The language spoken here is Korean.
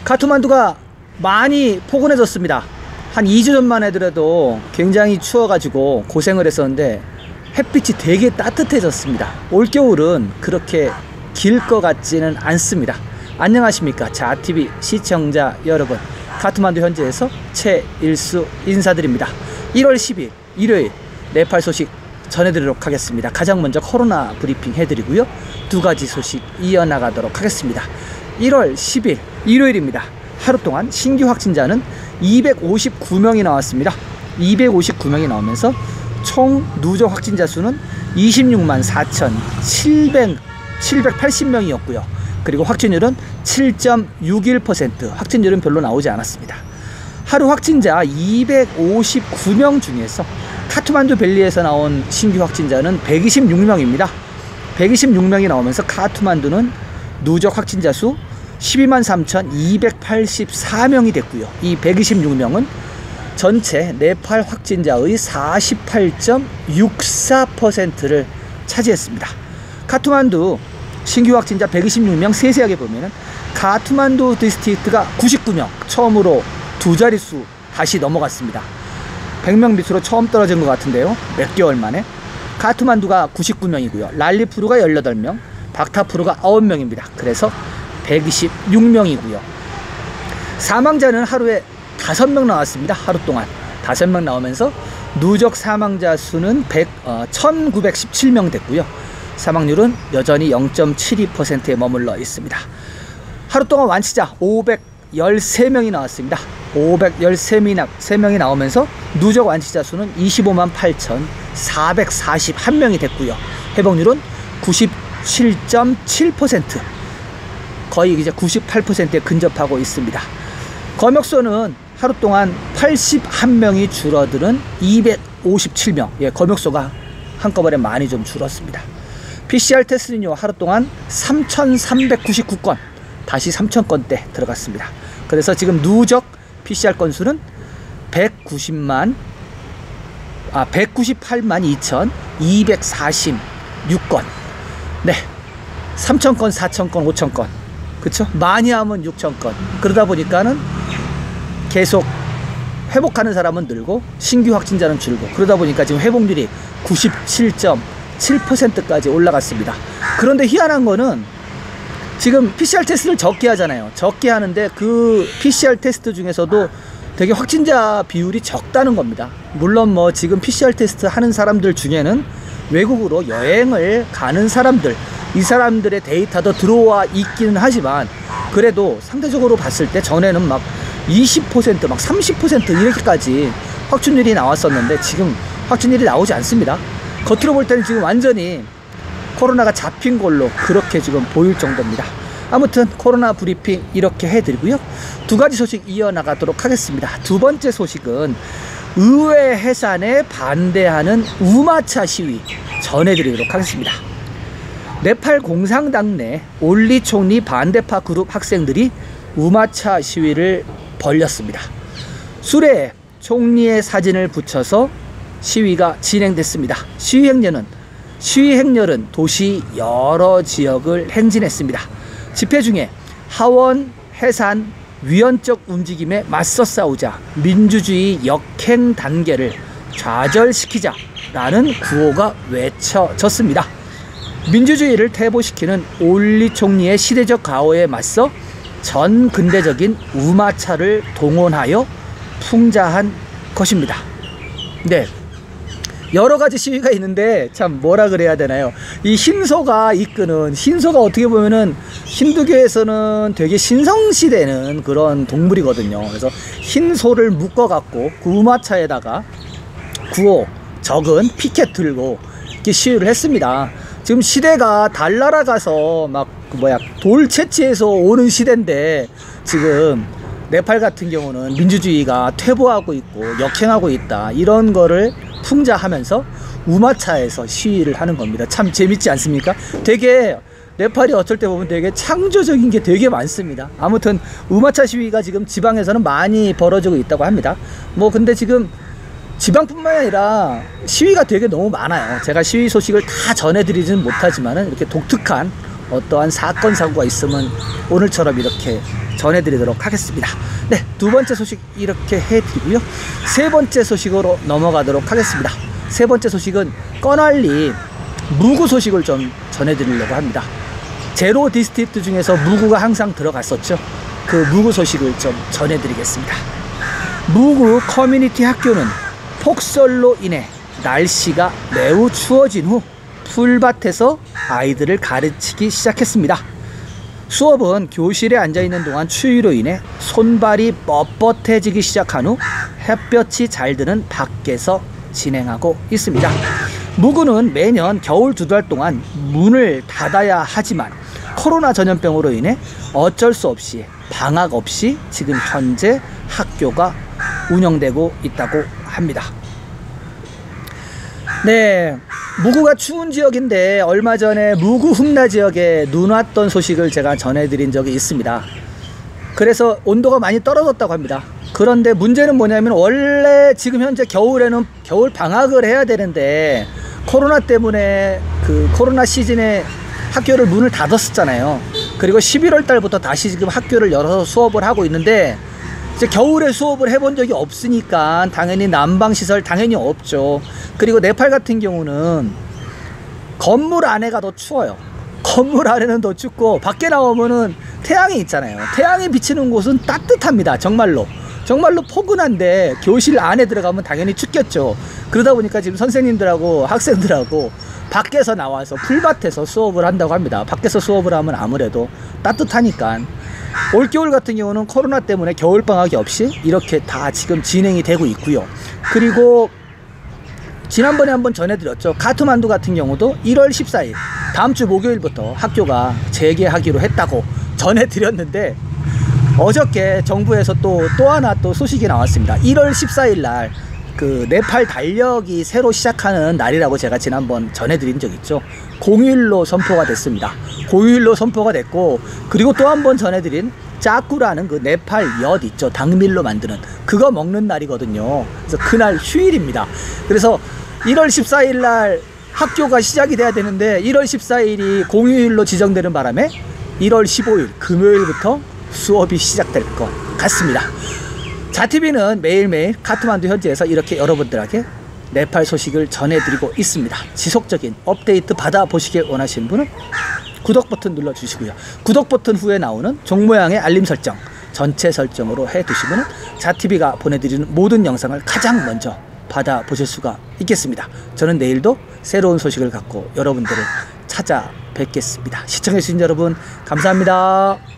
카트만두가 많이 포근해졌습니다. 한 2주 전만 해더라도 굉장히 추워가지고 고생을 했었는데 햇빛이 되게 따뜻해졌습니다. 올겨울은 그렇게 길 것 같지는 않습니다. 안녕하십니까 자TV 시청자 여러분, 카트만두 현지에서 최일수 인사드립니다. 1월 10일 일요일 네팔 소식 전해드리도록 하겠습니다. 가장 먼저 코로나 브리핑 해드리고요, 두 가지 소식 이어나가도록 하겠습니다. 1월 10일 일요일입니다. 하루 동안 신규 확진자는 259명이 나왔습니다. 259명이 나오면서 총 누적 확진자 수는 26만 4,780명이었고요. 그리고 확진율은 7.61%, 확진율은 별로 나오지 않았습니다. 하루 확진자 259명 중에서 카트만두 밸리에서 나온 신규 확진자는 126명입니다. 126명이 나오면서 카트만두는 누적 확진자 수 12만 3,284명이 됐고요. 이 126명은 전체 네팔 확진자의 48.64%를 차지했습니다. 카트만두 신규 확진자 126명, 세세하게 보면은 카트만두 디스트릭트가 99명, 처음으로 두 자릿수 다시 넘어갔습니다. 100명 밑으로 처음 떨어진 것 같은데요, 몇 개월 만에. 카트만두가 99명이고요 랄리푸르가 18명, 박타푸르가 9명입니다 그래서 126명이고요 사망자는 하루에 5명 나왔습니다. 하루 동안 5명 나오면서 누적 사망자 수는 1917명 됐고요 사망률은 여전히 0.72%에 머물러 있습니다. 하루 동안 완치자 513명이 나왔습니다. 513명이 나오면서 누적 완치자 수는 25만 8,441명이 됐고요 회복률은 97.7%, 거의 이제 98%에 근접하고 있습니다. 검역소는 하루 동안 81명이 줄어드는 257명, 검역소가 한꺼번에 많이 좀 줄었습니다. PCR 테스트는요, 하루 동안 3,399건, 다시 3,000건대 들어갔습니다. 그래서 지금 누적 PCR 건수는 198만 2,246건. 네, 3,000건, 4,000건, 5,000건, 그쵸? 많이 하면 6,000건. 그러다 보니까는 계속 회복하는 사람은 늘고 신규 확진자는 줄고, 그러다 보니까 지금 회복률이 97.7%까지 올라갔습니다. 그런데 희한한 거는 지금 PCR 테스트를 적게 하잖아요. 적게 하는데 그 PCR 테스트 중에서도 되게 확진자 비율이 적다는 겁니다. 물론 뭐 지금 PCR 테스트 하는 사람들 중에는 외국으로 여행을 가는 사람들, 이 사람들의 데이터도 들어와 있기는 하지만 그래도 상대적으로 봤을 때 전에는 막 20%, 막 30% 이렇게까지 확진율이 나왔었는데 지금 확진율이 나오지 않습니다. 겉으로 볼 때는 지금 완전히 코로나가 잡힌 걸로 그렇게 지금 보일 정도입니다. 아무튼 코로나 브리핑 이렇게 해드리고요, 두 가지 소식 이어나가도록 하겠습니다. 두 번째 소식은 의회 해산에 반대하는 우마차 시위 전해드리도록 하겠습니다. 네팔 공산당 내 올리 총리 반대파 그룹 학생들이 우마차 시위를 벌였습니다. 수레에 총리의 사진을 붙여서 시위가 진행됐습니다. 시위 행렬은 도시 여러 지역을 행진했습니다. 집회 중에 하원 해산 위헌적 움직임에 맞서 싸우자, 민주주의 역행 단계를 좌절시키자라는 구호가 외쳐졌습니다. 민주주의를 퇴보시키는 올리 총리의 시대적 가호에 맞서 전 근대적인 우마차를 동원하여 풍자한 것입니다. 네, 여러 가지 시위가 있는데 참 뭐라 그래야 되나요? 이 흰소가 어떻게 보면은 힌두교에서는 되게 신성시되는 그런 동물이거든요. 그래서 흰소를 묶어갖고 그 우마차에다가 구호 적은 피켓 들고 이렇게 시위를 했습니다. 지금 시대가 달나라가서 막 돌 채취해서 오는 시대인데 지금 네팔 같은 경우는 민주주의가 퇴보하고 있고 역행하고 있다, 이런 거를 풍자하면서 우마차에서 시위를 하는 겁니다. 참 재밌지 않습니까? 되게 네팔이 어쩔 때 보면 되게 창조적인 게 되게 많습니다. 아무튼 우마차 시위가 지금 지방에서는 많이 벌어지고 있다고 합니다. 뭐 근데 지금 지방뿐만 아니라 시위가 되게 너무 많아요. 제가 시위 소식을 다 전해드리지는 못하지만 이렇게 독특한 어떠한 사건 사고가 있으면 오늘처럼 이렇게 전해드리도록 하겠습니다. 네, 두 번째 소식 이렇게 해드리고요. 세 번째 소식으로 넘어가도록 하겠습니다. 세 번째 소식은 꺼널리 무구 소식을 좀 전해드리려고 합니다. 제로 디스트릭트 중에서 무구가 항상 들어갔었죠. 그 무구 소식을 좀 전해드리겠습니다. 무구 커뮤니티 학교는 폭설로 인해 날씨가 매우 추워진 후 풀밭에서 아이들을 가르치기 시작했습니다. 수업은 교실에 앉아있는 동안 추위로 인해 손발이 뻣뻣해지기 시작한 후 햇볕이 잘 드는 밖에서 진행하고 있습니다. 무구는 매년 겨울 2달 동안 문을 닫아야 하지만 코로나 전염병으로 인해 어쩔 수 없이 방학 없이 지금 현재 학교가 운영되고 있다고 합니다. 네, 무구가 추운 지역인데 얼마 전에 무구 흠나 지역에 눈 왔던 소식을 제가 전해드린 적이 있습니다. 그래서 온도가 많이 떨어졌다고 합니다. 그런데 문제는 뭐냐면 원래 지금 현재 겨울에는 겨울 방학을 해야 되는데 코로나 때문에 그 코로나 시즌에 학교를 문을 닫았었잖아요. 그리고 11월 달부터 다시 지금 학교를 열어서 수업을 하고 있는데 이제 겨울에 수업을 해본 적이 없으니까 당연히 난방시설 당연히 없죠. 그리고 네팔 같은 경우는 건물 안에가 더 추워요. 건물 안에는 더 춥고 밖에 나오면은 태양이 있잖아요. 태양이 비치는 곳은 따뜻합니다. 정말로 포근한데 교실 안에 들어가면 당연히 춥겠죠. 그러다 보니까 지금 선생님들하고 학생들하고 밖에서 나와서 풀밭에서 수업을 한다고 합니다. 밖에서 수업을 하면 아무래도 따뜻하니까. 올겨울 같은 경우는 코로나 때문에 겨울방학이 없이 이렇게 다 지금 진행이 되고 있고요. 그리고 지난번에 한번 전해드렸죠. 카트만두 같은 경우도 1월 14일 다음주 목요일부터 학교가 재개하기로 했다고 전해드렸는데 어저께 정부에서 또 하나 또 소식이 나왔습니다. 1월 14일 날 그 네팔 달력이 새로 시작하는 날이라고 제가 지난번 전해드린 적 있죠. 공휴일로 선포가 됐습니다. 공휴일로 선포가 됐고, 그리고 또 한번 전해드린 짜꾸라는 그 네팔 엿 있죠. 당밀로 만드는 그거 먹는 날이거든요. 그래서 그날 휴일입니다. 그래서 1월 14일 날 학교가 시작이 돼야 되는데 1월 14일이 공휴일로 지정되는 바람에 1월 15일 금요일부터 수업이 시작될 것 같습니다. 자TV는 매일매일 카트만두 현지에서 이렇게 여러분들에게 네팔 소식을 전해드리고 있습니다. 지속적인 업데이트 받아보시길 원하시는 분은 구독 버튼 눌러주시고요. 구독 버튼 후에 나오는 종 모양의 알림 설정 전체 설정으로 해두시면 자TV가 보내드리는 모든 영상을 가장 먼저 받아보실 수가 있겠습니다. 저는 내일도 새로운 소식을 갖고 여러분들을 찾아뵙겠습니다. 시청해주신 여러분 감사합니다.